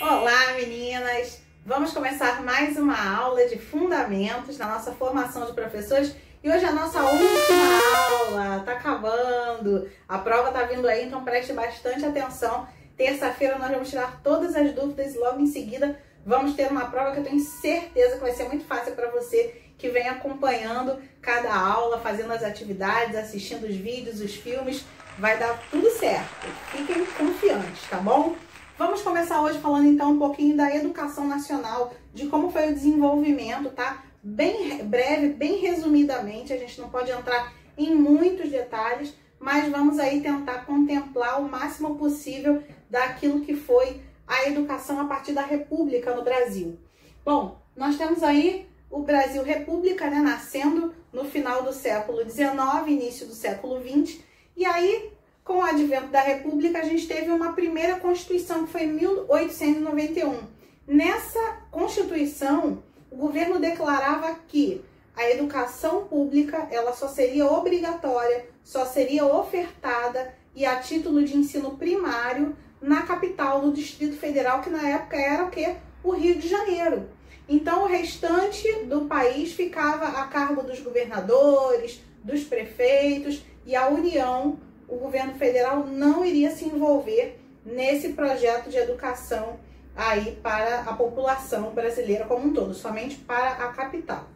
Olá, meninas! Vamos começar mais uma aula de fundamentos na nossa formação de professores e hoje é a nossa última aula, tá acabando, a prova tá vindo aí, então preste bastante atenção. Terça-feira nós vamos tirar todas as dúvidas e logo em seguida vamos ter uma prova que eu tenho certeza que vai ser muito fácil para você que vem acompanhando cada aula, fazendo as atividades, assistindo os vídeos, os filmes, vai dar tudo certo. Fiquem confiantes, tá bom? Vamos começar hoje falando então um pouquinho da educação nacional, de como foi o desenvolvimento, tá? Bem breve, bem resumidamente, a gente não pode entrar em muitos detalhes, mas vamos aí tentar contemplar o máximo possível daquilo que foi a educação a partir da República no Brasil. Bom, nós temos aí o Brasil República, né, nascendo no final do século XIX, início do século XX, e aí, com o advento da República, a gente teve uma primeira Constituição, que foi em 1891. Nessa Constituição, o governo declarava que a educação pública ela só seria obrigatória, só seria ofertada e a título de ensino primário na capital do Distrito Federal, que na época era o quê? O Rio de Janeiro. Então, o restante do país ficava a cargo dos governadores, dos prefeitos, e a União, o governo federal, não iria se envolver nesse projeto de educação aí para a população brasileira como um todo, somente para a capital.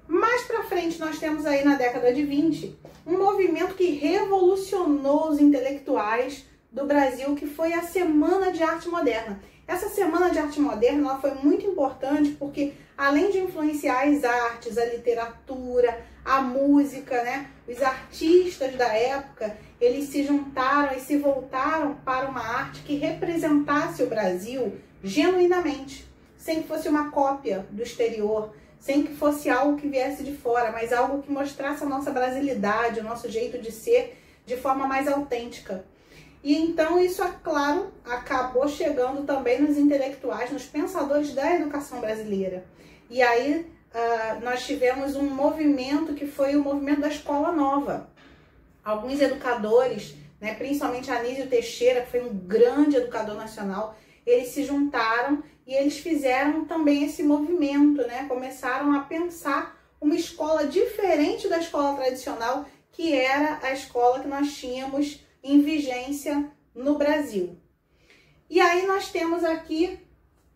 Mais para frente, nós temos aí na década de 20 um movimento que revolucionou os intelectuais do Brasil, que foi a Semana de Arte Moderna. Essa Semana de Arte Moderna ela foi muito importante porque, além de influenciar as artes, a literatura, a música, né, os artistas da época, eles se juntaram e se voltaram para uma arte que representasse o Brasil genuinamente, sem que fosse uma cópia do exterior, sem que fosse algo que viesse de fora, mas algo que mostrasse a nossa brasilidade, o nosso jeito de ser de forma mais autêntica. E então isso, é claro, acabou chegando também nos intelectuais, nos pensadores da educação brasileira. E aí nós tivemos um movimento que foi o movimento da Escola Nova. Alguns educadores, né, principalmente Anísio Teixeira, que foi um grande educador nacional, eles se juntaram e eles fizeram também esse movimento, né? Começaram a pensar uma escola diferente da escola tradicional, que era a escola que nós tínhamos em vigência no Brasil. E aí nós temos aqui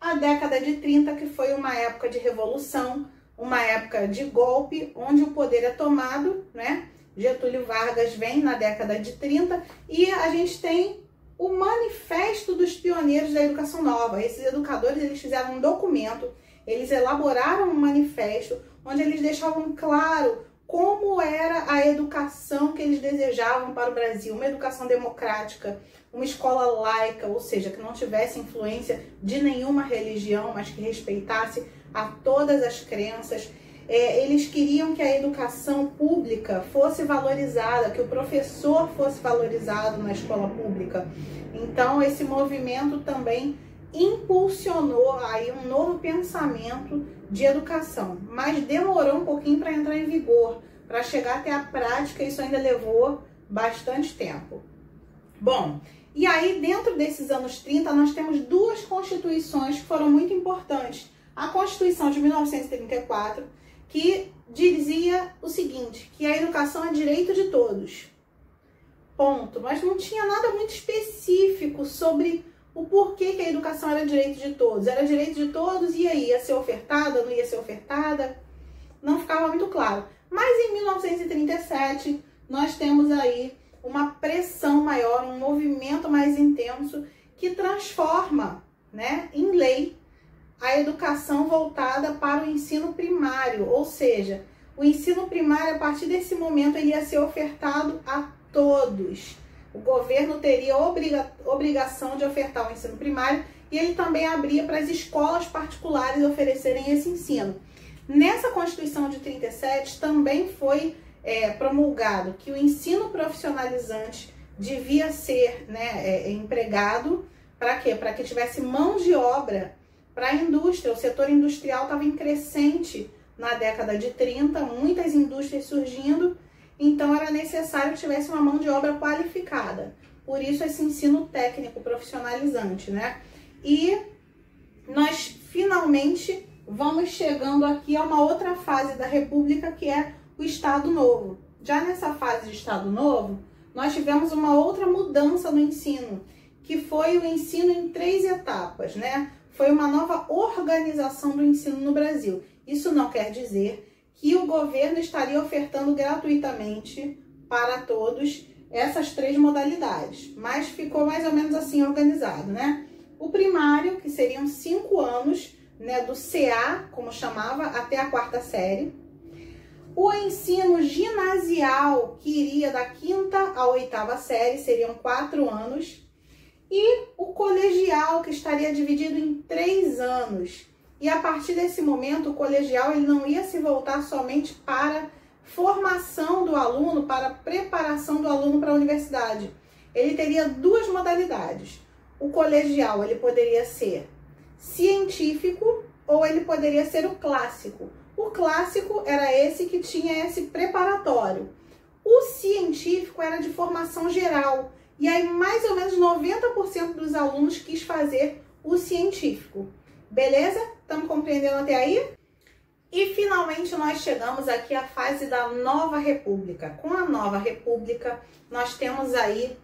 a década de 30, que foi uma época de revolução, uma época de golpe, onde o poder é tomado, né? Getúlio Vargas vem na década de 30 e a gente tem o Manifesto dos Pioneiros da Educação Nova. Esses educadores, eles fizeram um documento, eles elaboraram um manifesto, onde eles deixavam claro como era a educação que eles desejavam para o Brasil, uma educação democrática, uma escola laica, ou seja, que não tivesse influência de nenhuma religião, mas que respeitasse a todas as crenças. Eles queriam que a educação pública fosse valorizada, que o professor fosse valorizado na escola pública. Então, esse movimento também impulsionou aí um novo pensamento de educação, mas demorou um pouquinho para entrar em vigor, para chegar até a prática, isso ainda levou bastante tempo. Bom, e aí dentro desses anos 30 nós temos duas constituições que foram muito importantes. A Constituição de 1934, que dizia o seguinte, que a educação é direito de todos, ponto, mas não tinha nada muito específico sobre o porquê que a educação era direito de todos. Era direito de todos e aí ia ser ofertada, não ia ser ofertada? Não ficava muito claro. Mas em 1937 nós temos aí uma pressão maior, um movimento mais intenso que transforma, né, em lei a educação voltada para o ensino primário. Ou seja, o ensino primário a partir desse momento ele ia ser ofertado a todos. O governo teria obrigação de ofertar o ensino primário e ele também abria para as escolas particulares oferecerem esse ensino. Nessa Constituição de 37 também foi promulgado que o ensino profissionalizante devia ser, né, empregado para quê? Para que tivesse mão de obra para a indústria. O setor industrial estava em crescente na década de 30, muitas indústrias surgindo. Então, era necessário que tivesse uma mão de obra qualificada. Por isso, esse ensino técnico profissionalizante, né? E nós finalmente vamos chegando aqui a uma outra fase da República, que é o Estado Novo. Já nessa fase de Estado Novo, nós tivemos uma outra mudança no ensino, que foi o ensino em 3 etapas, né? Foi uma nova organização do ensino no Brasil. Isso não quer dizer que o governo estaria ofertando gratuitamente para todos essas 3 modalidades, mas ficou mais ou menos assim organizado, né? O primário, que seriam 5 anos, né, do CA, como chamava, até a 4ª série. O ensino ginasial, que iria da 5ª à 8ª série, seriam 4 anos. E o colegial, que estaria dividido em 3 anos. E a partir desse momento, o colegial ele não ia se voltar somente para formação do aluno, para preparação do aluno para a universidade. Ele teria 2 modalidades. O colegial ele poderia ser científico ou ele poderia ser o clássico. O clássico era esse que tinha esse preparatório. O científico era de formação geral. E aí mais ou menos 90% dos alunos quis fazer o científico. Beleza? Estamos compreendendo até aí? E finalmente nós chegamos aqui à fase da Nova República. Com a Nova República, nós temos aí,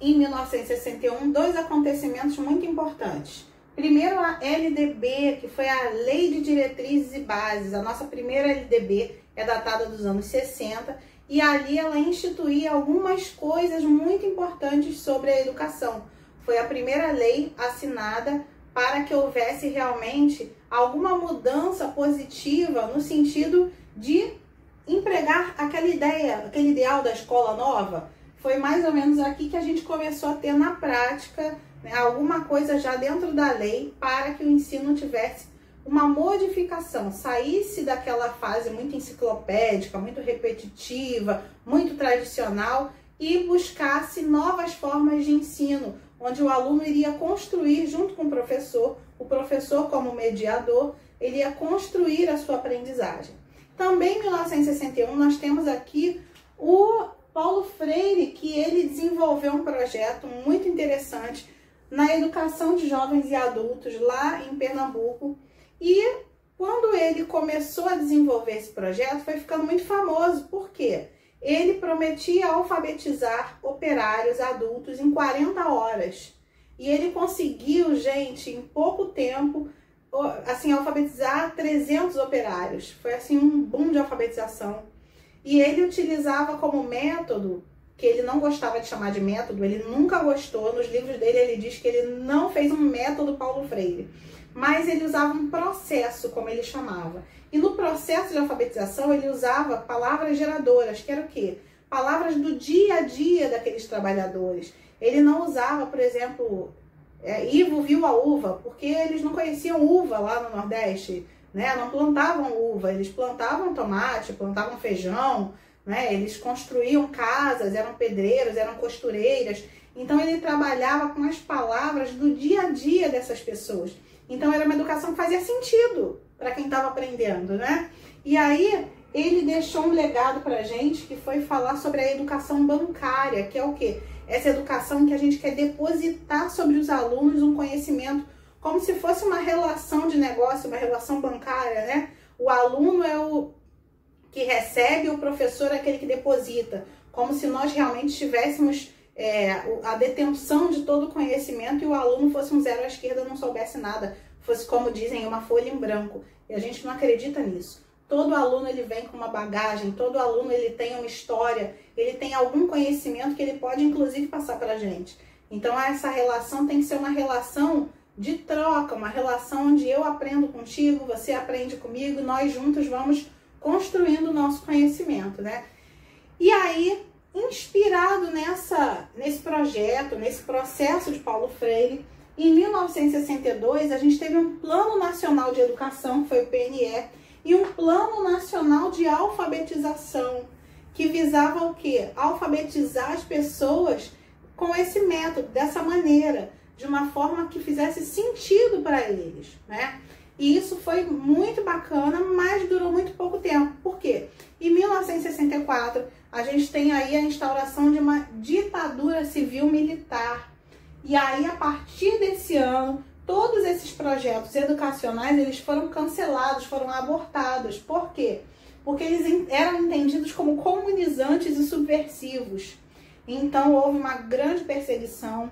em 1961, 2 acontecimentos muito importantes. Primeiro, a LDB, que foi a Lei de Diretrizes e Bases. A nossa primeira LDB é datada dos anos 60 e ali ela instituía algumas coisas muito importantes sobre a educação. Foi a primeira lei assinada para que houvesse realmente alguma mudança positiva no sentido de empregar aquela ideia, aquele ideal da escola nova. Foi mais ou menos aqui que a gente começou a ter na prática, né, alguma coisa já dentro da lei para que o ensino tivesse uma modificação, saísse daquela fase muito enciclopédica, muito repetitiva, muito tradicional e buscasse novas formas de ensino, onde o aluno iria construir junto com o professor como mediador, ele ia construir a sua aprendizagem. Também em 1961 nós temos aqui o Paulo Freire, que ele desenvolveu um projeto muito interessante na educação de jovens e adultos lá em Pernambuco. E quando ele começou a desenvolver esse projeto, foi ficando muito famoso. Por quê? Ele prometia alfabetizar operários adultos em 40 horas. E ele conseguiu, gente, em pouco tempo, assim, alfabetizar 300 operários. Foi assim um boom de alfabetização. E ele utilizava como método, que ele não gostava de chamar de método, ele nunca gostou, nos livros dele ele diz que ele não fez um método Paulo Freire, mas ele usava um processo, como ele chamava. E no processo de alfabetização ele usava palavras geradoras, que era o quê? Palavras do dia a dia daqueles trabalhadores. Ele não usava, por exemplo, Ivo viu a uva, porque eles não conheciam uva lá no Nordeste, né? Não plantavam uva, eles plantavam tomate, plantavam feijão, né? Eles construíam casas, eram pedreiros, eram costureiras. Então ele trabalhava com as palavras do dia a dia dessas pessoas. Então era uma educação que fazia sentido para quem estava aprendendo, né? E aí ele deixou um legado para a gente, que foi falar sobre a educação bancária, que é o quê? Essa educação que a gente quer depositar sobre os alunos um conhecimento, como se fosse uma relação de negócio, uma relação bancária, né? O aluno é o que recebe, o professor é aquele que deposita, como se nós realmente tivéssemos a detenção de todo o conhecimento e o aluno fosse um zero à esquerda, não soubesse nada, fosse, como dizem, uma folha em branco. E a gente não acredita nisso. Todo aluno ele vem com uma bagagem, todo aluno ele tem uma história, ele tem algum conhecimento que ele pode inclusive passar para a gente. Então essa relação tem que ser uma relação de troca, uma relação onde eu aprendo contigo, você aprende comigo, nós juntos vamos construindo o nosso conhecimento, né? E aí, inspirado nesse projeto, nesse processo de Paulo Freire, em 1962 a gente teve um Plano Nacional de Educação, que foi o PNE, e um Plano Nacional de Alfabetização, que visava o quê? Alfabetizar as pessoas com esse método, dessa maneira, de uma forma que fizesse sentido para eles, né? E isso foi muito bacana, mas durou muito pouco tempo. Por quê? Em 1964, a gente tem aí a instauração de uma ditadura civil-militar. E aí, a partir desse ano, todos esses projetos educacionais, eles foram cancelados, foram abortados. Por quê? Porque eles eram entendidos como comunizantes e subversivos. Então houve uma grande perseguição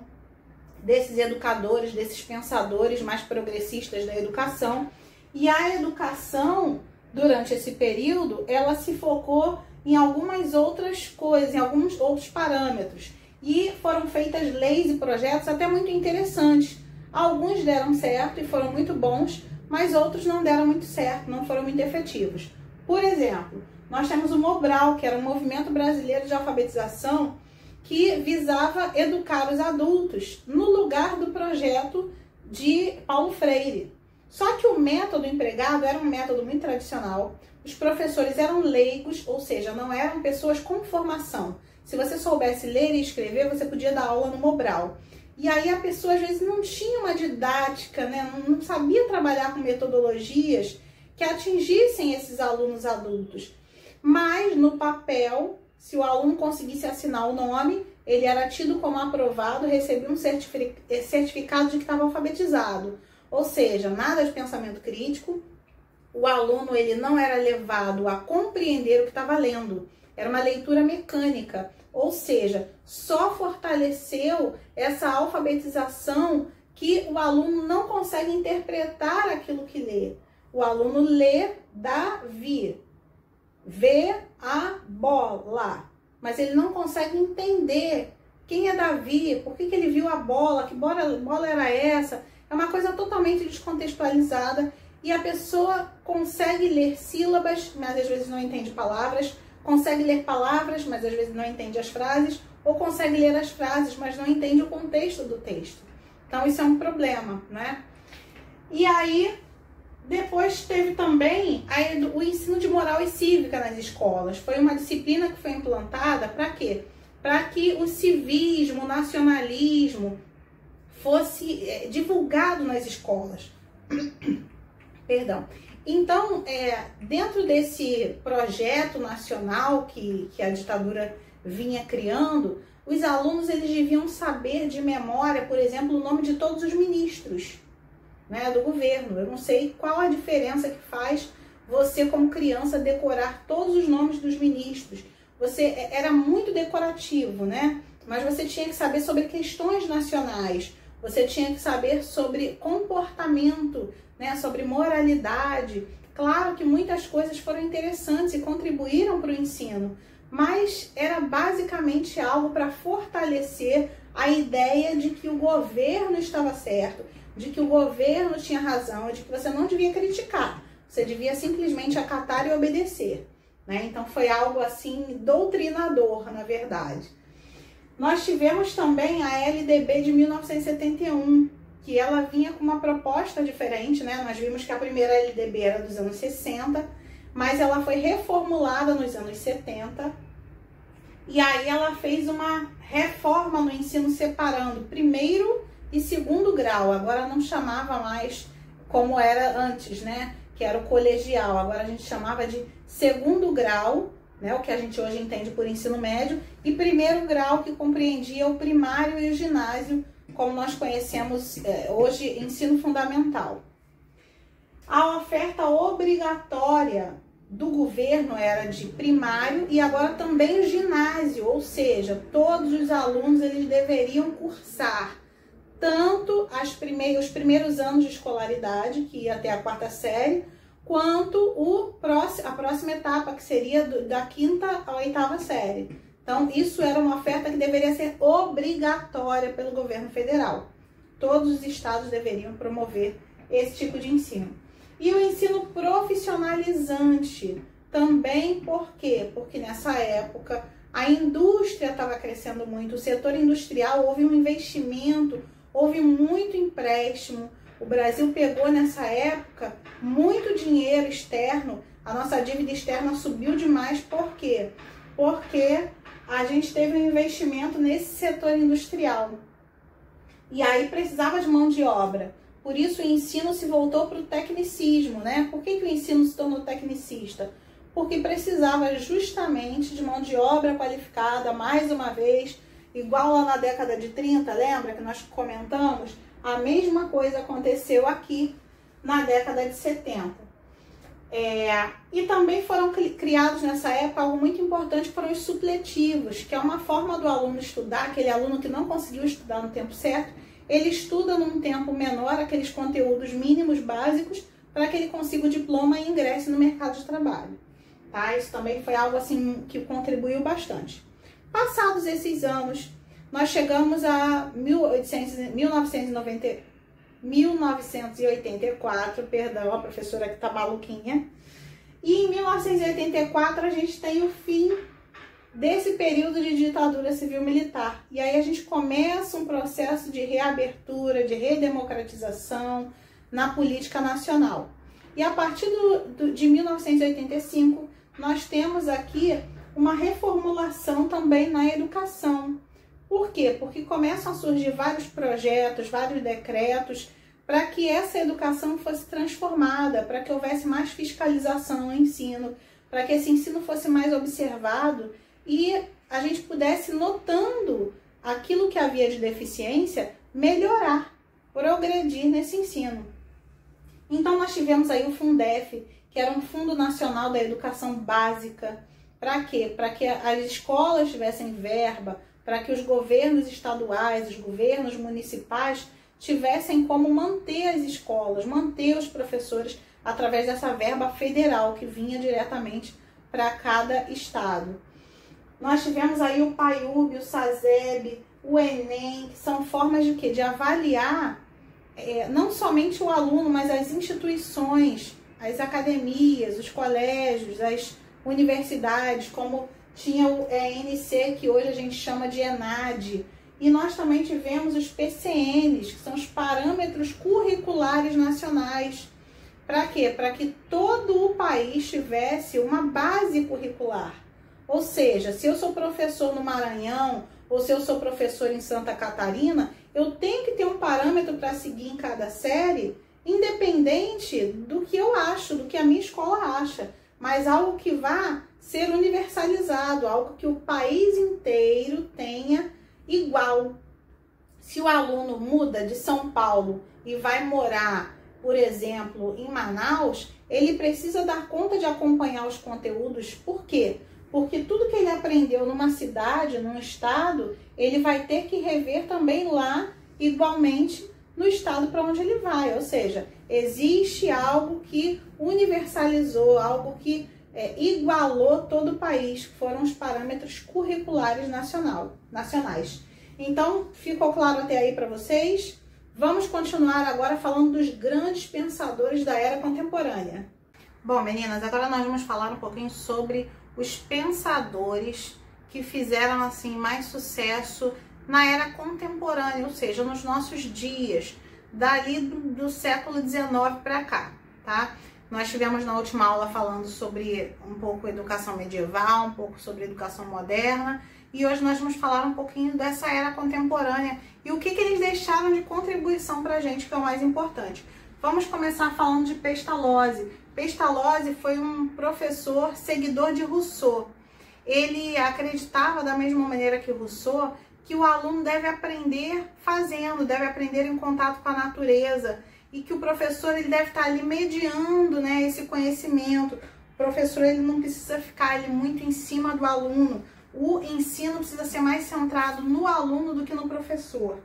desses educadores, desses pensadores mais progressistas da educação. E a educação, durante esse período, ela se focou em algumas outras coisas, em alguns outros parâmetros. E foram feitas leis e projetos até muito interessantes. Alguns deram certo e foram muito bons, mas outros não deram muito certo, não foram muito efetivos. Por exemplo, nós temos o Mobral, que era um movimento brasileiro de alfabetização que visava educar os adultos no lugar do projeto de Paulo Freire. Só que o método empregado era um método muito tradicional, os professores eram leigos, ou seja, não eram pessoas com formação. Se você soubesse ler e escrever, você podia dar aula no Mobral. E aí a pessoa às vezes não tinha uma didática, né? Não sabia trabalhar com metodologias que atingissem esses alunos adultos. Mas no papel, se o aluno conseguisse assinar o nome, ele era tido como aprovado, recebia um certificado de que estava alfabetizado. Ou seja, nada de pensamento crítico, o aluno ele não era levado a compreender o que estava lendo. Era uma leitura mecânica, ou seja, só fortaleceu essa alfabetização que o aluno não consegue interpretar aquilo que lê. O aluno lê Davi, vê a bola, mas ele não consegue entender quem é Davi, por que ele viu a bola, que bola era essa. É uma coisa totalmente descontextualizada e a pessoa consegue ler sílabas, mas às vezes não entende palavras, consegue ler palavras, mas às vezes não entende as frases, ou consegue ler as frases, mas não entende o contexto do texto. Então isso é um problema, né? E aí, depois teve também o ensino de moral e cívica nas escolas. Foi uma disciplina que foi implantada para quê? Para que o civismo, o nacionalismo fosse divulgado nas escolas. Perdão. Então, dentro desse projeto nacional que a ditadura vinha criando, os alunos eles deviam saber de memória, por exemplo, o nome de todos os ministros, né, do governo. Eu não sei qual a diferença que faz você, como criança, decorar todos os nomes dos ministros. Era muito decorativo, né? Mas você tinha que saber sobre questões nacionais, você tinha que saber sobre comportamento, né, sobre moralidade. Claro que muitas coisas foram interessantes e contribuíram para o ensino, mas era basicamente algo para fortalecer a ideia de que o governo estava certo, de que o governo tinha razão, de que você não devia criticar, você devia simplesmente acatar e obedecer, né? Então foi algo assim doutrinador, na verdade. Nós tivemos também a LDB de 1971, que ela vinha com uma proposta diferente, né? Nós vimos que a primeira LDB era dos anos 60, mas ela foi reformulada nos anos 70, e aí ela fez uma reforma no ensino separando primeiro e segundo grau. Agora não chamava mais como era antes, né? Que era o colegial, agora a gente chamava de segundo grau, né, o que a gente hoje entende por ensino médio, e primeiro grau, que compreendia o primário e o ginásio, como nós conhecemos hoje, ensino fundamental. A oferta obrigatória do governo era de primário e agora também o ginásio, ou seja, todos os alunos eles deveriam cursar tanto os primeiros anos de escolaridade, que ia até a 4ª série, quanto a próxima etapa, que seria da 5ª à 8ª série. Então, isso era uma oferta que deveria ser obrigatória pelo governo federal. Todos os estados deveriam promover esse tipo de ensino. E o ensino profissionalizante também, por quê? Porque nessa época a indústria estava crescendo muito, o setor industrial, houve um investimento, houve muito empréstimo. O Brasil pegou nessa época muito dinheiro externo, a nossa dívida externa subiu demais. Por quê? Porque a gente teve um investimento nesse setor industrial. E aí precisava de mão de obra. Por isso o ensino se voltou para o tecnicismo, né? Por que o ensino se tornou tecnicista? Porque precisava justamente de mão de obra qualificada, mais uma vez, igual lá na década de 30, lembra que nós comentamos? A mesma coisa aconteceu aqui na década de 70. E também foram criados nessa época algo muito importante, foram os supletivos, que é uma forma do aluno estudar, aquele aluno que não conseguiu estudar no tempo certo, ele estuda num tempo menor aqueles conteúdos mínimos básicos para que ele consiga o diploma e ingresse no mercado de trabalho. Tá? Isso também foi algo assim que contribuiu bastante. Passados esses anos, nós chegamos a 1984, perdão, a professora que tá maluquinha. E em 1984 a gente tem o fim desse período de ditadura civil-militar. E aí a gente começa um processo de reabertura, de redemocratização na política nacional. E a partir de 1985, nós temos aqui uma reformulação também na educação. Por quê? Porque começam a surgir vários projetos, vários decretos, para que essa educação fosse transformada, para que houvesse mais fiscalização no ensino, para que esse ensino fosse mais observado e a gente pudesse, notando aquilo que havia de deficiência, melhorar, progredir nesse ensino. Então nós tivemos aí o Fundef, que era um Fundo Nacional da Educação Básica. Para quê? Para que as escolas tivessem verba, para que os governos estaduais, os governos municipais tivessem como manter as escolas, manter os professores através dessa verba federal que vinha diretamente para cada estado. Nós tivemos aí o PAIUB, o SASEB, o Enem, que são formas de quê? De avaliar não somente o aluno, mas as instituições, as academias, os colégios, as universidades, como tinha o ENC, que hoje a gente chama de ENAD. E nós também tivemos os PCNs, que são os Parâmetros Curriculares Nacionais. Para quê? Para que todo o país tivesse uma base curricular. Ou seja, se eu sou professor no Maranhão, ou se eu sou professor em Santa Catarina, eu tenho que ter um parâmetro para seguir em cada série, independente do que eu acho, do que a minha escola acha, mas algo que vá ser universalizado, algo que o país inteiro tenha igual. Se o aluno muda de São Paulo e vai morar, por exemplo, em Manaus, ele precisa dar conta de acompanhar os conteúdos. Por quê? Porque tudo que ele aprendeu numa cidade, num estado, ele vai ter que rever também lá, igualmente, no estado para onde ele vai. Ou seja, existe algo que universalizou, algo que igualou todo o país, que foram os parâmetros curriculares nacionais. Então, ficou claro até aí para vocês? Vamos continuar agora falando dos grandes pensadores da era contemporânea. Bom, meninas, agora nós vamos falar um pouquinho sobre os pensadores que fizeram assim mais sucesso na era contemporânea, ou seja, nos nossos dias, dali do século XIX para cá, tá? Nós tivemos na última aula falando sobre um pouco educação medieval, um pouco sobre educação moderna, e hoje nós vamos falar um pouquinho dessa era contemporânea e o que eles deixaram de contribuição para a gente, que é o mais importante. Vamos começar falando de Pestalozzi. Pestalozzi foi um professor seguidor de Rousseau. Ele acreditava, da mesma maneira que Rousseau, que o aluno deve aprender fazendo, deve aprender em contato com a natureza, e que o professor ele deve estar ali mediando, né, esse conhecimento. O professor ele não precisa ficar ali muito em cima do aluno. O ensino precisa ser mais centrado no aluno do que no professor,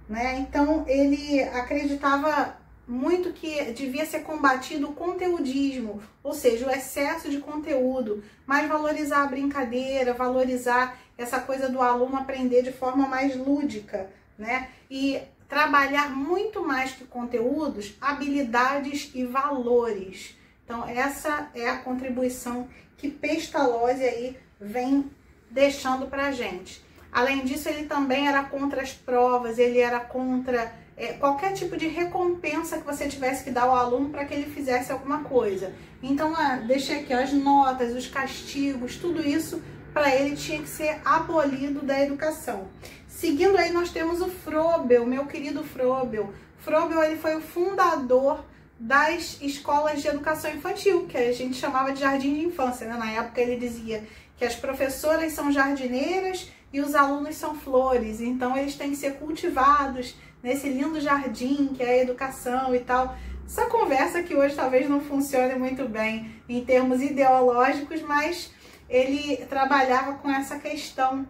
né? Então ele acreditava muito que devia ser combatido o conteudismo, ou seja, o excesso de conteúdo, mas valorizar a brincadeira, valorizar essa coisa do aluno aprender de forma mais lúdica, né? E trabalhar muito mais que conteúdos, habilidades e valores. Então essa é a contribuição que Pestalozzi aí vem deixando pra gente. Além disso, ele também era contra as provas, ele era contra qualquer tipo de recompensa que você tivesse que dar ao aluno para que ele fizesse alguma coisa. Então, deixei aqui ó, as notas, os castigos, tudo isso para ele tinha que ser abolido da educação. Seguindo aí, nós temos o Froebel, meu querido Froebel. Froebel, ele foi o fundador das escolas de educação infantil, que a gente chamava de jardim de infância, né? Na época ele dizia que as professoras são jardineiras e os alunos são flores, então eles têm que ser cultivados, nesse lindo jardim que é a educação e tal. Essa conversa que hoje talvez não funcione muito bem em termos ideológicos, mas ele trabalhava com essa questão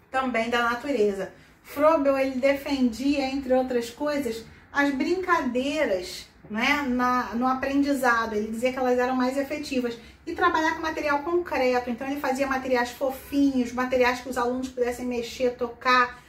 também da natureza. Froebel, ele defendia, entre outras coisas, as brincadeiras, né, no aprendizado. Ele dizia que elas eram mais efetivas. E trabalhar com material concreto. Então ele fazia materiais fofinhos, materiais que os alunos pudessem mexer, tocar,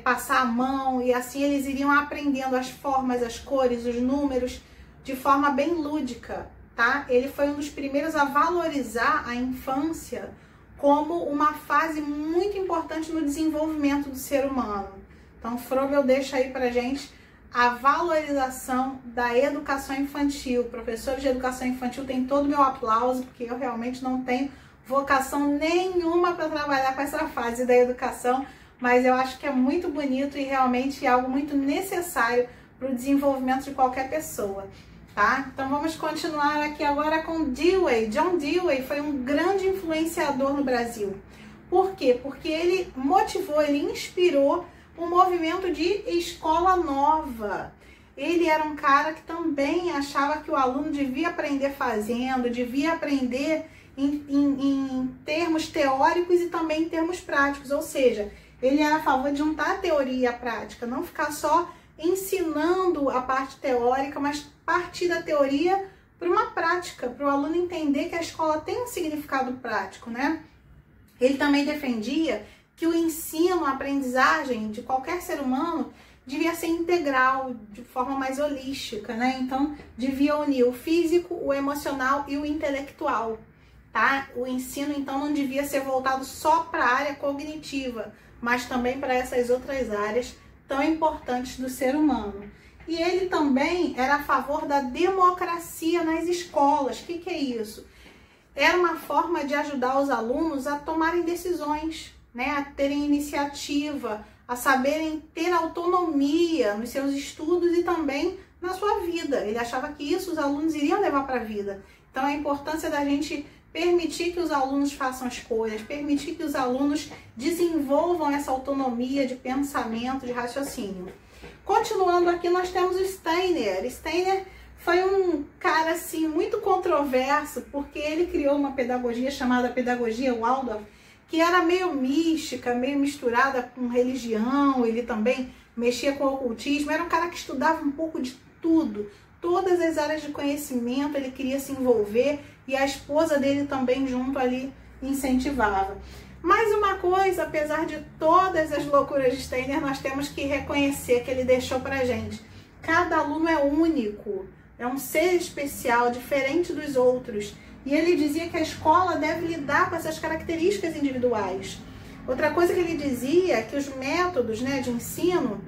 passar a mão, e assim eles iriam aprendendo as formas, as cores, os números, de forma bem lúdica, tá? Ele foi um dos primeiros a valorizar a infância como uma fase muito importante no desenvolvimento do ser humano. Então, Froebel deixa aí pra gente a valorização da educação infantil. Professores de educação infantil têm todo o meu aplauso, porque eu realmente não tenho vocação nenhuma para trabalhar com essa fase da educação, mas eu acho que é muito bonito e realmente é algo muito necessário para o desenvolvimento de qualquer pessoa, tá? Então vamos continuar aqui agora com Dewey. John Dewey foi um grande influenciador no Brasil. Por quê? Porque ele motivou, ele inspirou o movimento de escola nova. Ele era um cara que também achava que o aluno devia aprender fazendo, devia aprender em termos teóricos e também em termos práticos, ou seja, ele era a favor de juntar a teoria e a prática, não ficar só ensinando a parte teórica, mas partir da teoria para uma prática, para o aluno entender que a escola tem um significado prático, né? Ele também defendia que o ensino, a aprendizagem de qualquer ser humano devia ser integral, de forma mais holística, né? Então, devia unir o físico, o emocional e o intelectual, tá? O ensino, então, não devia ser voltado só para a área cognitiva, mas também para essas outras áreas tão importantes do ser humano. E ele também era a favor da democracia nas escolas. O que é isso? Era uma forma de ajudar os alunos a tomarem decisões, né? A terem iniciativa, a saberem ter autonomia nos seus estudos e também na sua vida. Ele achava que isso os alunos iriam levar para a vida. Então, a importância da gente permitir que os alunos façam escolhas, permitir que os alunos desenvolvam essa autonomia de pensamento, de raciocínio. Continuando aqui, nós temos o Steiner. Steiner foi um cara assim muito controverso, porque ele criou uma pedagogia chamada pedagogia Waldorf, que era meio mística, meio misturada com religião. Ele também mexia com o ocultismo. Era um cara que estudava um pouco de tudo, todas as áreas de conhecimento ele queria se envolver, e a esposa dele também junto ali incentivava. Mais uma coisa, apesar de todas as loucuras de Steiner, nós temos que reconhecer que ele deixou pra gente: cada aluno é único, é um ser especial, diferente dos outros, e ele dizia que a escola deve lidar com essas características individuais. Outra coisa que ele dizia é que os métodos, né, de ensino,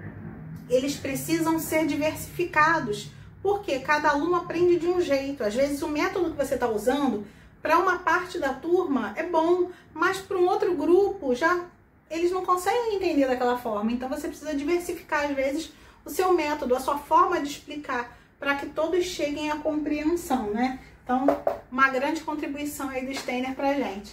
eles precisam ser diversificados, porque cada aluno aprende de um jeito. Às vezes o método que você está usando para uma parte da turma é bom, mas para um outro grupo já eles não conseguem entender daquela forma. Então você precisa diversificar às vezes o seu método, a sua forma de explicar, para que todos cheguem à compreensão, né? Então, uma grande contribuição aí do Steiner para a gente.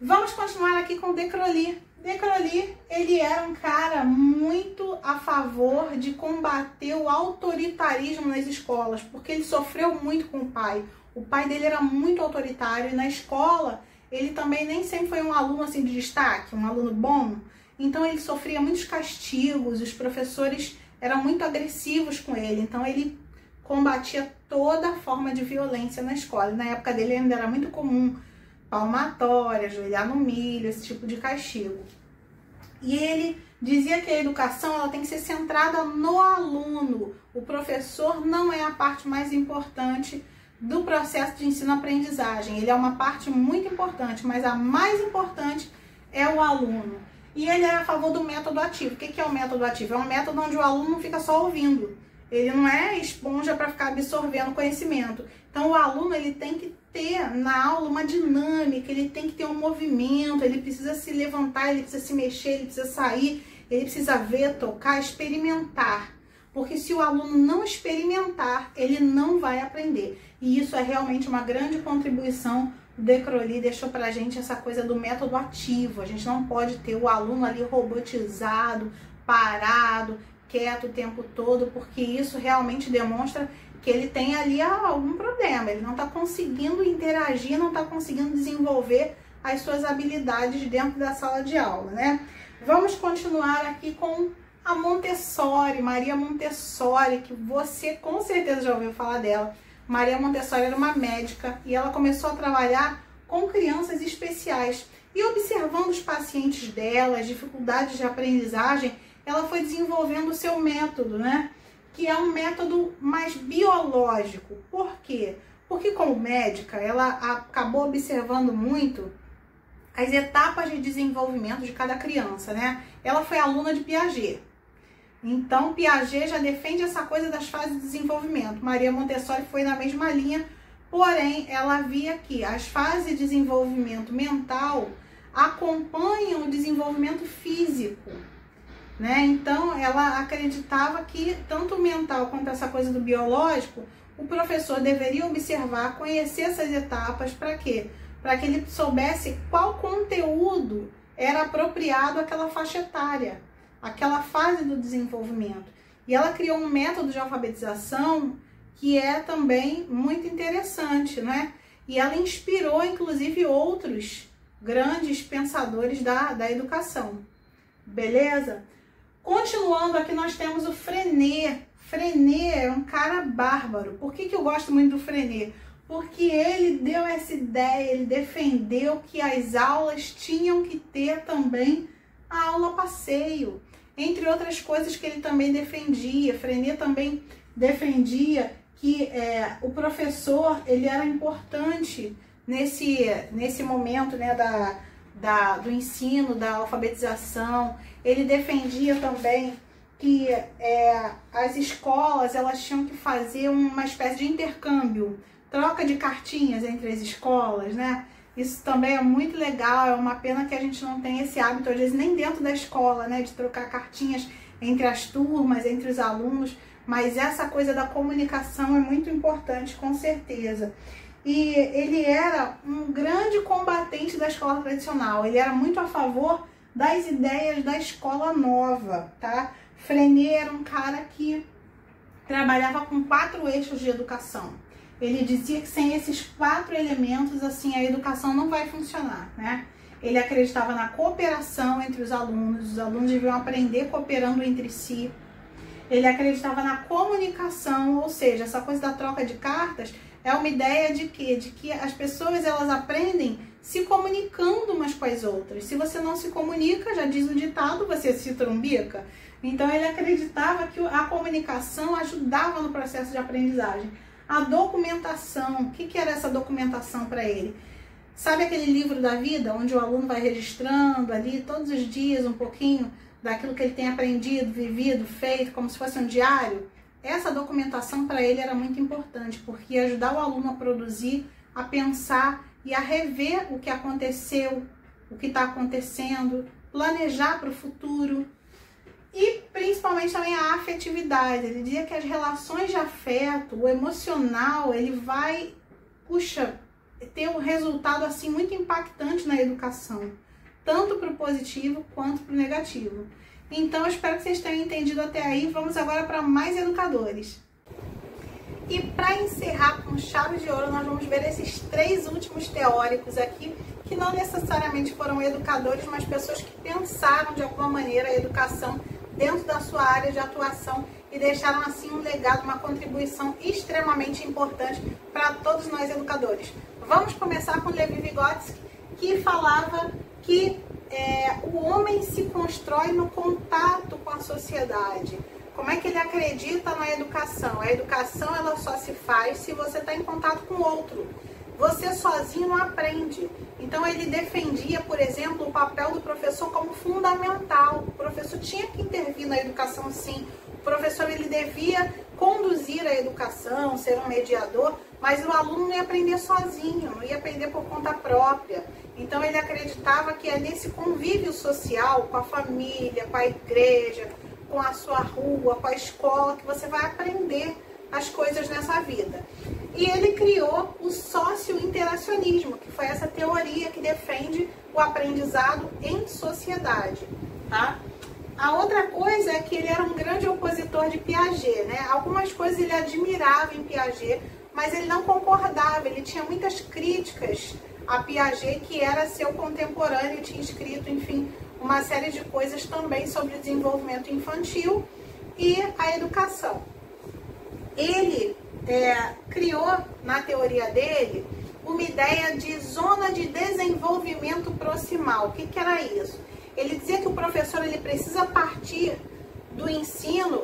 Vamos continuar aqui com De Crowley. De Crowley, ele era um cara muito a favor de combater o autoritarismo nas escolas, porque ele sofreu muito com o pai. O pai dele era muito autoritário e na escola ele também nem sempre foi um aluno assim de destaque, um aluno bom. Então ele sofria muitos castigos, os professores eram muito agressivos com ele, então ele combatia toda forma de violência na escola. Na época dele ainda era muito comum palmatória, ajoelhar no milho, esse tipo de castigo. E ele dizia que a educação ela tem que ser centrada no aluno. O professor não é a parte mais importante do processo de ensino-aprendizagem. Ele é uma parte muito importante, mas a mais importante é o aluno. E ele era a favor do método ativo. O que é o método ativo? É um método onde o aluno não fica só ouvindo. Ele não é esponja para ficar absorvendo conhecimento. Então o aluno ele tem que ter na aula uma dinâmica, ele tem que ter um movimento, ele precisa se levantar, ele precisa se mexer, ele precisa sair, ele precisa ver, tocar, experimentar. Porque se o aluno não experimentar, ele não vai aprender. E isso é realmente uma grande contribuição. O De Crowley deixou pra gente essa coisa do método ativo. A gente não pode ter o aluno ali robotizado, parado, quieto o tempo todo, porque isso realmente demonstra que ele tem ali algum problema, ele não está conseguindo interagir, não está conseguindo desenvolver as suas habilidades dentro da sala de aula, né? Vamos continuar aqui com a Montessori, Maria Montessori, que você com certeza já ouviu falar dela. Maria Montessori era uma médica e ela começou a trabalhar com crianças especiais. E observando os pacientes dela, as dificuldades de aprendizagem, ela foi desenvolvendo o seu método, né? Que é um método mais biológico. Por quê? Porque como médica, ela acabou observando muito as etapas de desenvolvimento de cada criança, né? Ela foi aluna de Piaget. Então, Piaget já defende essa coisa das fases de desenvolvimento. Maria Montessori foi na mesma linha, porém, ela via que as fases de desenvolvimento mental acompanham o desenvolvimento físico, né? Então, ela acreditava que tanto o mental quanto essa coisa do biológico, o professor deveria observar, conhecer essas etapas, para quê? Para que ele soubesse qual conteúdo era apropriado àquela faixa etária, aquela fase do desenvolvimento. E ela criou um método de alfabetização que é também muito interessante, né? E ela inspirou, inclusive, outros grandes pensadores da educação. Beleza? Continuando, aqui nós temos o Freinet. Freinet é um cara bárbaro. Por que eu gosto muito do Freinet? Porque ele deu essa ideia, ele defendeu que as aulas tinham que ter também a aula passeio. Entre outras coisas que ele também defendia. Freinet também defendia que o professor ele era importante nesse momento, né, do ensino, da alfabetização. Ele defendia também que as escolas elas tinham que fazer uma espécie de intercâmbio, troca de cartinhas entre as escolas, né? Isso também é muito legal, é uma pena que a gente não tenha esse hábito, às vezes nem dentro da escola, né, de trocar cartinhas entre as turmas, entre os alunos, mas essa coisa da comunicação é muito importante, com certeza. E ele era um grande combatente da escola tradicional, ele era muito a favor das ideias da escola nova, tá? Freinet era um cara que trabalhava com 4 eixos de educação. Ele dizia que sem esses 4 elementos, assim, a educação não vai funcionar, né? Ele acreditava na cooperação entre os alunos deviam aprender cooperando entre si. Ele acreditava na comunicação, ou seja, essa coisa da troca de cartas é uma ideia de quê? De que as pessoas elas aprendem se comunicando umas com as outras. Se você não se comunica, já diz o ditado, você se trumbica. Então ele acreditava que a comunicação ajudava no processo de aprendizagem. A documentação, o que era essa documentação para ele? Sabe aquele livro da vida, onde o aluno vai registrando ali todos os dias um pouquinho daquilo que ele tem aprendido, vivido, feito, como se fosse um diário? Essa documentação para ele era muito importante, porque ia ajudar o aluno a produzir, a pensar e a rever o que aconteceu, o que está acontecendo, planejar para o futuro. E principalmente também a afetividade. Ele dizia que as relações de afeto, o emocional, ele vai, ter um resultado assim muito impactante na educação, tanto para o positivo quanto para o negativo. Então eu espero que vocês tenham entendido até aí. Vamos agora para mais educadores. E para encerrar com chave de ouro, nós vamos ver esses 3 últimos teóricos aqui, que não necessariamente foram educadores, mas pessoas que pensaram de alguma maneira a educação dentro da sua área de atuação e deixaram assim um legado, uma contribuição extremamente importante para todos nós educadores. Vamos começar com Levi Vygotsky, que falava que o homem se constrói no contato com a sociedade. Como é que ele acredita na educação? A educação ela só se faz se você está em contato com o outro. Você sozinho não aprende. Então ele defendia, por exemplo, o papel do professor como fundamental. O professor tinha que intervir na educação, sim. O professor ele devia conduzir a educação, ser um mediador, mas o aluno não ia aprender sozinho, não ia aprender por conta própria. Então ele acreditava que é nesse convívio social, com a família, com a igreja, com a sua rua, com a escola, que você vai aprender as coisas nessa vida. E ele criou o socio-interacionismo, que foi essa teoria que defende o aprendizado em sociedade, tá? A outra coisa é que ele era um grande opositor de Piaget, né? Algumas coisas ele admirava em Piaget, mas ele não concordava, ele tinha muitas críticas a Piaget, que era seu contemporâneo, tinha escrito, enfim, uma série de coisas também sobre o desenvolvimento infantil e a educação. Ele criou, na teoria dele, uma ideia de zona de desenvolvimento proximal. O que era isso? Ele dizia que o professor ele precisa partir do ensino,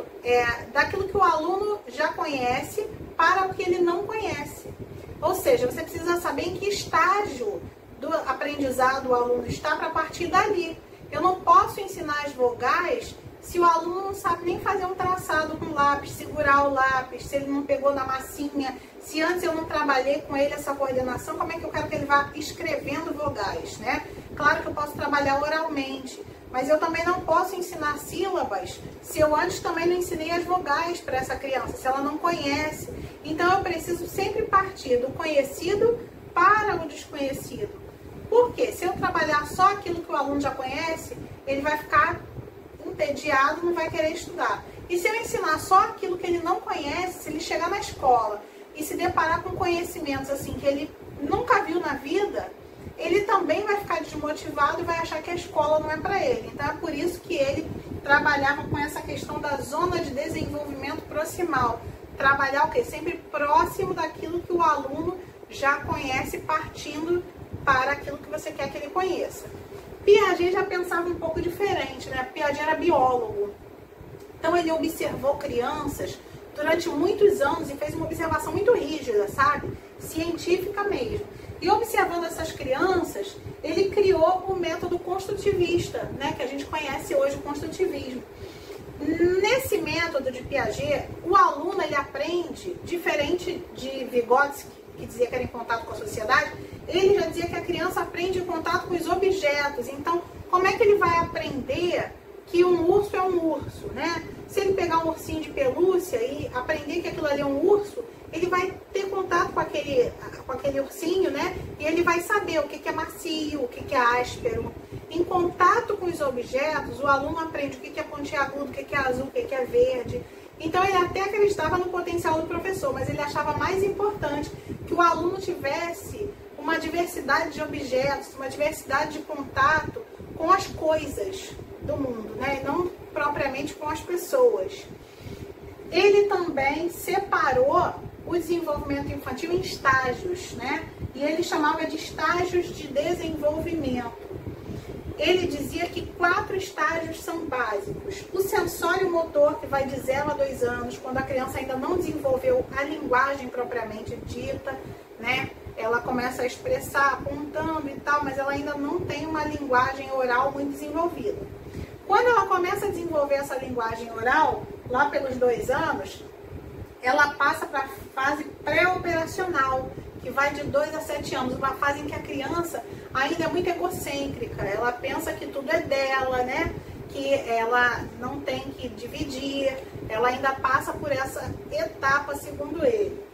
daquilo que o aluno já conhece para o que ele não conhece. Ou seja, você precisa saber em que estágio do aprendizado o aluno está para partir dali. Eu não posso ensinar as vogais se o aluno não sabe nem fazer um traçado com lápis, segurar o lápis, se ele não pegou na massinha, se antes eu não trabalhei com ele essa coordenação, como é que eu quero que ele vá escrevendo vogais, né? Claro que eu posso trabalhar oralmente, mas eu também não posso ensinar sílabas se eu antes também não ensinei as vogais para essa criança, se ela não conhece. Então eu preciso sempre partir do conhecido para o desconhecido. Por quê? Se eu trabalhar só aquilo que o aluno já conhece, ele vai ficar entediado, não vai querer estudar. E se eu ensinar só aquilo que ele não conhece, se ele chegar na escola e se deparar com conhecimentos assim que ele nunca viu na vida, ele também vai ficar desmotivado e vai achar que a escola não é para ele. Então é por isso que ele trabalhava com essa questão da zona de desenvolvimento proximal. Trabalhar o quê? Sempre próximo daquilo que o aluno já conhece, partindo para aquilo que você quer que ele conheça. Piaget já pensava um pouco diferente, né? Piaget era biólogo. Então ele observou crianças durante muitos anos e fez uma observação muito rígida, sabe? Científica mesmo. E observando essas crianças, ele criou o método construtivista, né? Que a gente conhece hoje, o construtivismo. Nesse método de Piaget, o aluno ele aprende, diferente de Vygotsky, que dizia que era em contato com a sociedade, ele já dizia que a criança aprende em contato com os objetos. Então, como é que ele vai aprender que um urso é um urso, né? Se ele pegar um ursinho de pelúcia e aprender que aquilo ali é um urso, ele vai ter contato com aquele ursinho, né? E ele vai saber o que é macio, o que é áspero. Em contato com os objetos, o aluno aprende o que é pontiagudo, o que é azul, o que é verde. Então ele até acreditava no potencial do professor, mas ele achava mais importante que o aluno tivesse uma diversidade de objetos, uma diversidade de contato com as coisas do mundo, né? E não propriamente com as pessoas. Ele também separou o desenvolvimento infantil em estágios, né? E ele chamava de estágios de desenvolvimento. Ele dizia que 4 estágios são básicos. O sensório motor, que vai de 0 a 2 anos, quando a criança ainda não desenvolveu a linguagem propriamente dita, né? Ela começa a expressar apontando e tal, mas ela ainda não tem uma linguagem oral muito desenvolvida. Quando ela começa a desenvolver essa linguagem oral, lá pelos 2 anos, ela passa para a fase pré-operacional, que vai de 2 a 7 anos, uma fase em que a criança ainda é muito egocêntrica, ela pensa que tudo é dela, né? Que ela não tem que dividir, ela ainda passa por essa etapa, segundo ele.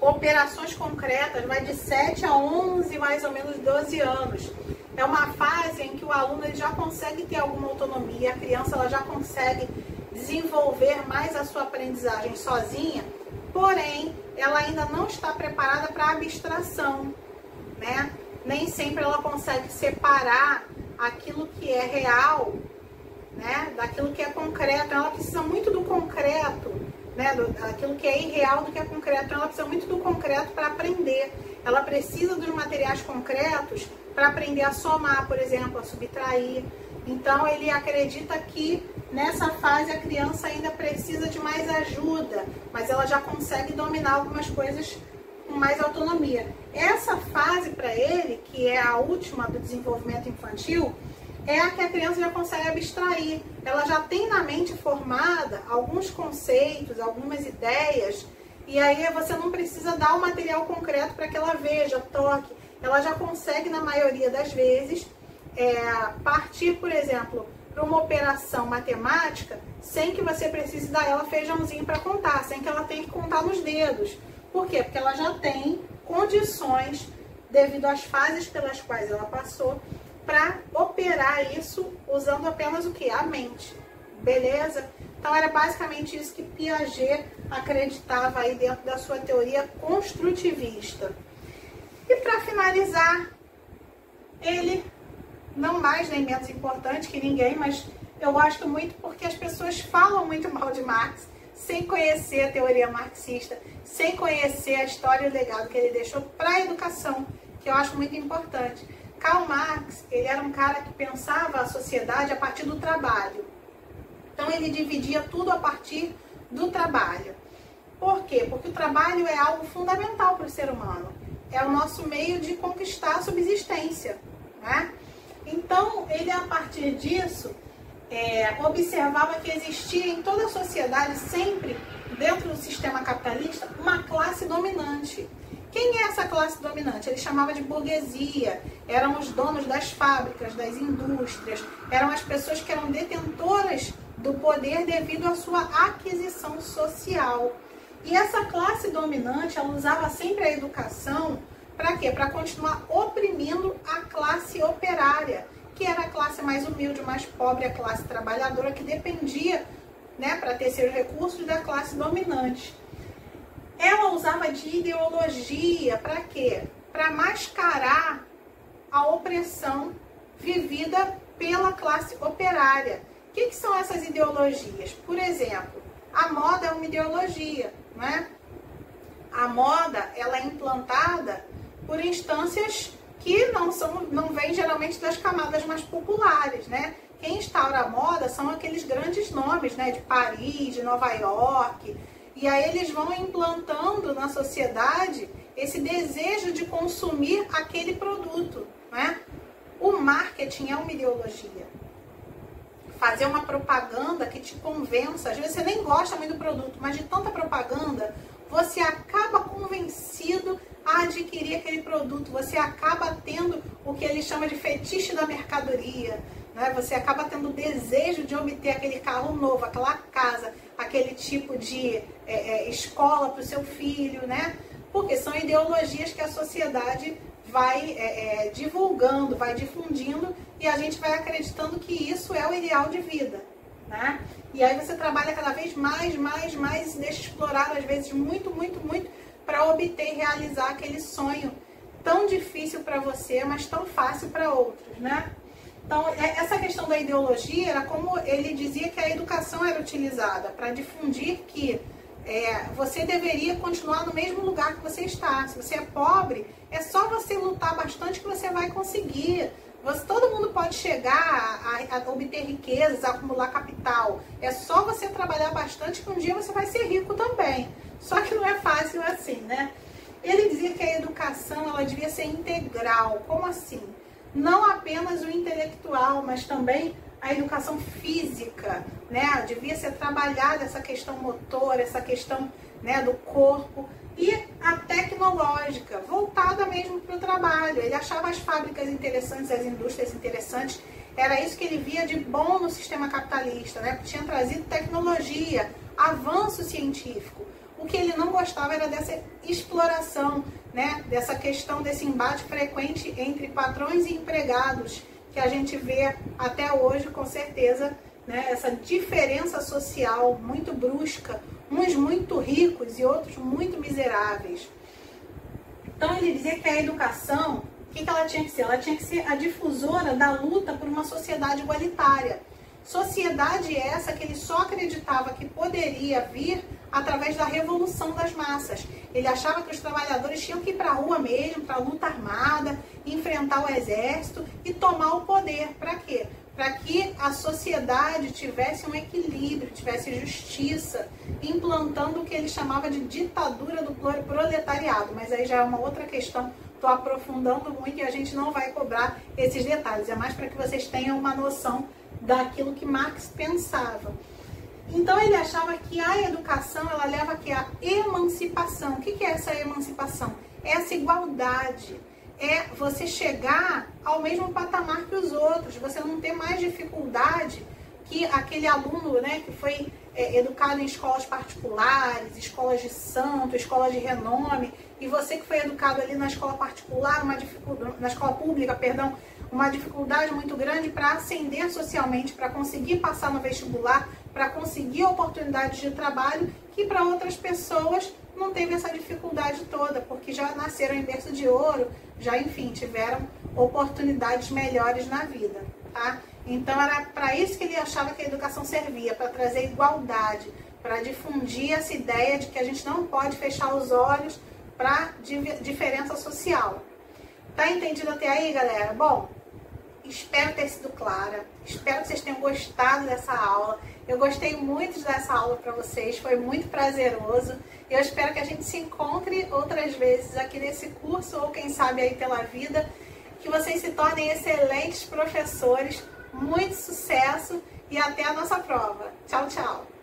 Operações concretas vai de 7 a 11, mais ou menos 12 anos. É uma fase em que o aluno ele já consegue ter alguma autonomia, a criança ela já consegue desenvolver mais a sua aprendizagem sozinha, porém, ela ainda não está preparada para a abstração, né? Nem sempre ela consegue separar aquilo que é real, né, daquilo que é concreto. Ela precisa muito do concreto, né, aquilo que é irreal do que é concreto. Então, ela precisa muito do concreto para aprender. Ela precisa dos materiais concretos para aprender a somar, por exemplo, a subtrair. Então, ele acredita que nessa fase a criança ainda precisa de mais ajuda, mas ela já consegue dominar algumas coisas com mais autonomia. Essa fase para ele, que é a última do desenvolvimento infantil, é a que a criança já consegue abstrair. Ela já tem na mente formada alguns conceitos, algumas ideias, e aí você não precisa dar o material concreto para que ela veja, toque. Ela já consegue, na maioria das vezes, partir, por exemplo, para uma operação matemática sem que você precise dar ela feijãozinho para contar, sem que ela tenha que contar nos dedos. Por quê? Porque ela já tem condições, devido às fases pelas quais ela passou, para operar isso usando apenas o que? A mente. Beleza? Então era basicamente isso que Piaget acreditava aí dentro da sua teoria construtivista. E para finalizar, ele, não mais nem menos importante que ninguém, mas eu gosto muito porque as pessoas falam muito mal de Marx, sem conhecer a teoria marxista, sem conhecer a história e o legado que ele deixou para a educação, que eu acho muito importante. Karl Marx, ele era um cara que pensava a sociedade a partir do trabalho. Então ele dividia tudo a partir do trabalho. Por quê? Porque o trabalho é algo fundamental para o ser humano. É o nosso meio de conquistar a subsistência, né? Então ele, a partir disso, observava que existia em toda a sociedade, sempre dentro do sistema capitalista, uma classe dominante. Quem é essa classe dominante? Ele chamava de burguesia. Eram os donos das fábricas, das indústrias, eram as pessoas que eram detentoras do poder devido à sua aquisição social. E essa classe dominante, ela usava sempre a educação para quê? Para continuar oprimindo a classe operária, que era a classe mais humilde, mais pobre, a classe trabalhadora, que dependia, né, para ter seus recursos, da classe dominante. Ela usava de ideologia para quê? Para mascarar a opressão vivida pela classe operária. O que são essas ideologias? Por exemplo, a moda é uma ideologia, né? A moda, ela é implantada por instâncias que não vêm geralmente das camadas mais populares, né? Quem instaura a moda são aqueles grandes nomes, né? De Paris, de Nova York. E aí eles vão implantando na sociedade esse desejo de consumir aquele produto, né? O marketing é uma ideologia. Fazer uma propaganda que te convença, às vezes você nem gosta muito do produto, mas de tanta propaganda, você acaba convencido a adquirir aquele produto, você acaba tendo o que ele chama de fetiche da mercadoria, né? Você acaba tendo o desejo de obter aquele carro novo, aquela casa, aquele tipo de escola para o seu filho, né? Porque são ideologias que a sociedade vai divulgando, vai difundindo, e a gente vai acreditando que isso é o ideal de vida, né? E aí você trabalha cada vez mais, e deixa explorar, às vezes, muito, para obter e realizar aquele sonho tão difícil para você, mas tão fácil para outros, né? Então, essa questão da ideologia era como ele dizia que a educação era utilizada para difundir que você deveria continuar no mesmo lugar que você está. Se você é pobre, é só você lutar bastante que você vai conseguir. Todo mundo pode chegar a obter riquezas, a acumular capital. É só você trabalhar bastante que um dia você vai ser rico também. Só que não é fácil assim, né? Ele dizia que a educação, ela devia ser integral. Como assim? Não apenas o intelectual, mas também a educação física, né? Devia ser trabalhada essa questão motora, essa questão, né, do corpo, e a tecnológica, voltada mesmo para o trabalho. Ele achava as fábricas interessantes, as indústrias interessantes, era isso que ele via de bom no sistema capitalista, né? Porque tinha trazido tecnologia, avanço científico. O que ele não gostava era dessa exploração, né? Dessa questão, desse embate frequente entre patrões e empregados, que a gente vê até hoje, com certeza, né? Essa diferença social muito brusca, uns muito ricos e outros muito miseráveis. Então ele dizia que a educação, o que ela tinha que ser? Ela tinha que ser a difusora da luta por uma sociedade igualitária. Sociedade essa que ele só acreditava que poderia vir através da revolução das massas. Ele achava que os trabalhadores tinham que ir para a rua mesmo, para a luta armada, enfrentar o exército e tomar o poder. Para quê? Para que a sociedade tivesse um equilíbrio, tivesse justiça, implantando o que ele chamava de ditadura do proletariado. Mas aí já é uma outra questão, estou aprofundando muito e a gente não vai cobrar esses detalhes. É mais para que vocês tenham uma noção daquilo que Marx pensava. Então ele achava que a educação, ela leva aqui a emancipação. O que é essa emancipação? É essa igualdade. É você chegar ao mesmo patamar que os outros. Você não ter mais dificuldade que aquele aluno, né, que foi educado em escolas particulares, escolas de santo, escolas de renome, e você que foi educado ali na escola particular, na escola pública, perdão, uma dificuldade muito grande para ascender socialmente, para conseguir passar no vestibular, para conseguir oportunidades de trabalho, que para outras pessoas não teve essa dificuldade toda, porque já nasceram em berço de ouro, já, enfim, tiveram oportunidades melhores na vida, tá? Então era para isso que ele achava que a educação servia, para trazer igualdade, para difundir essa ideia de que a gente não pode fechar os olhos para diferença social. Tá entendido até aí, galera? Bom, espero ter sido clara, espero que vocês tenham gostado dessa aula. Eu gostei muito dessa aula para vocês, foi muito prazeroso. Eu espero que a gente se encontre outras vezes aqui nesse curso, ou quem sabe aí pela vida, que vocês se tornem excelentes professores. Muito sucesso e até a nossa prova. Tchau, tchau!